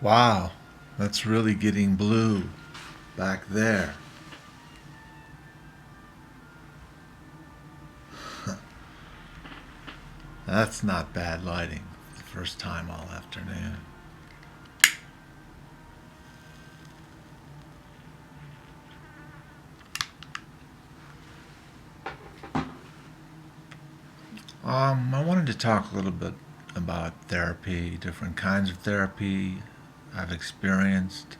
Wow, that's really getting blue back there. That's not bad lighting. The first time all afternoon. I wanted to talk a little bit about therapy, different kinds of therapy I've experienced.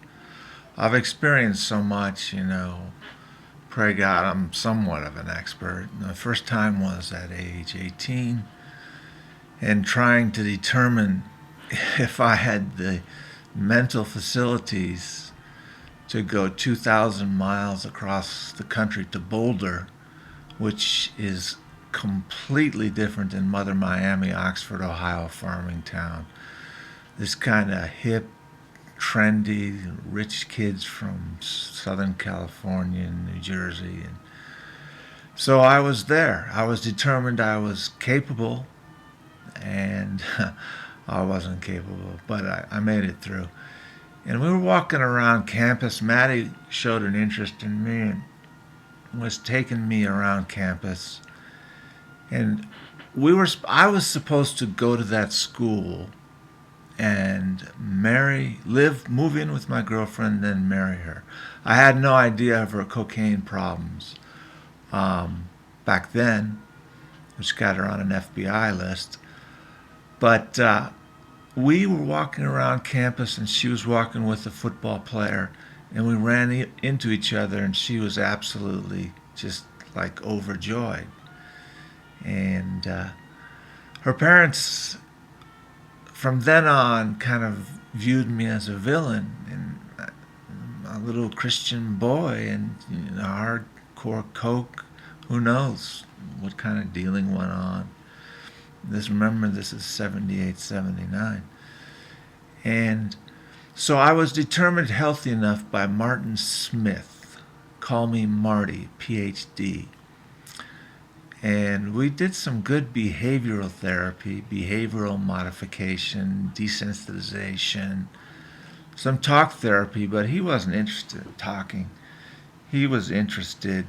I've experienced so much, Pray God, I'm somewhat of an expert. The first time was at age 18 and trying to determine if I had the mental facilities to go 2,000 miles across the country to Boulder, which is completely different than Mother Miami, Oxford, Ohio farming town. This kind of hip, trendy, rich kids from Southern California and New Jersey. And so I was there. I was determined I was capable, and I wasn't capable, but I made it through. And we were walking around campus. Maddie showed an interest in me and was taking me around campus. And I was supposed to go to that school and move in with my girlfriend, then marry her. I had no idea of her cocaine problems back then, which got her on an FBI list. But we were walking around campus, and she was walking with a football player, and we ran into each other, and she was absolutely just like overjoyed. And her parents, from then on, kind of viewed me as a villain and a little Christian boy, and hardcore coke. Who knows what kind of dealing went on? Remember, this is 78, 79. And so I was determined healthy enough by Martin Smith. Call me Marty, PhD. And we did some good behavioral therapy, behavioral modification, desensitization, some talk therapy, but he wasn't interested in talking. He was interested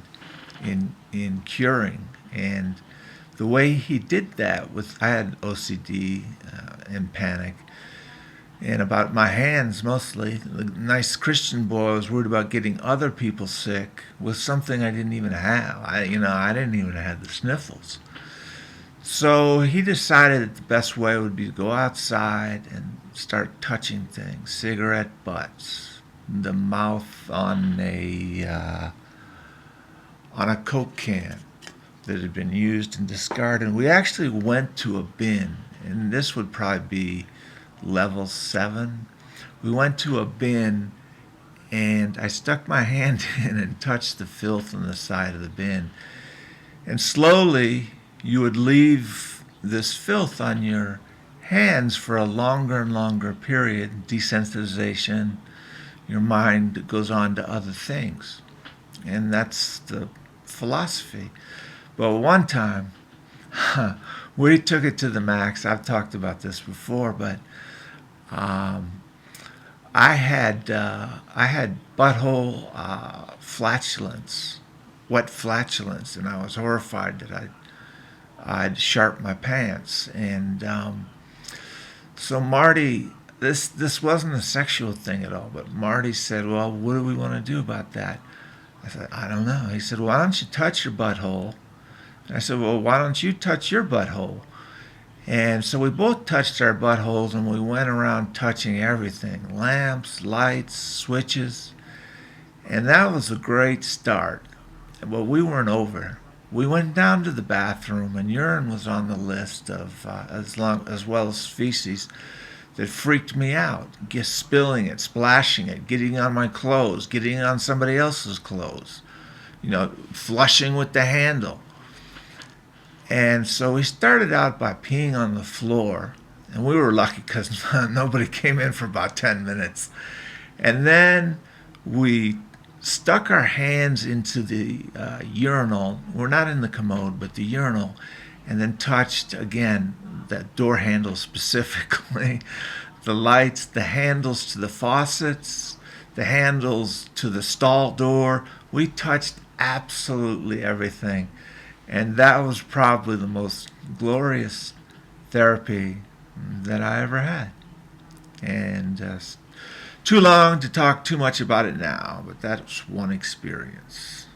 in curing. And the way he did that I had OCD and panic, and about my hands mostly. The nice Christian boy was worried about getting other people sick with something I didn't even have. I didn't even have the sniffles. So he decided that the best way would be to go outside and start touching things, cigarette butts, the mouth on a Coke can that had been used and discarded. And we actually went to a bin, and this would probably be level 7. We went to a bin, and I stuck my hand in and touched the filth on the side of the bin. And slowly, you would leave this filth on your hands for a longer and longer period. Desensitization, your mind goes on to other things. And that's the philosophy. But one time, we took it to the max. I've talked about this before, but I had butthole flatulence, wet flatulence, and I was horrified that I'd sharp my pants. And so Marty, this wasn't a sexual thing at all, but Marty said, "Well, what do we want to do about that?" I said, "I don't know." He said, "Why don't you touch your butthole?" And I said, "Well, why don't you touch your butthole?" And so we both touched our buttholes, and we went around touching everything: lamps, lights, switches. And that was a great start. But we weren't over. We went down to the bathroom, and urine was on the list of as well as feces that freaked me out. Just spilling it, splashing it, getting on my clothes, getting on somebody else's clothes, flushing with the handle. And so we started out by peeing on the floor, and we were lucky because nobody came in for about 10 minutes. And then we stuck our hands into the urinal. We're not in the commode, but the urinal, and then touched again that door handle specifically the lights, the handles to the faucets, the handles to the stall door. We touched absolutely everything. And that was probably the most glorious therapy that I ever had. And too long to talk too much about it now, but that's one experience.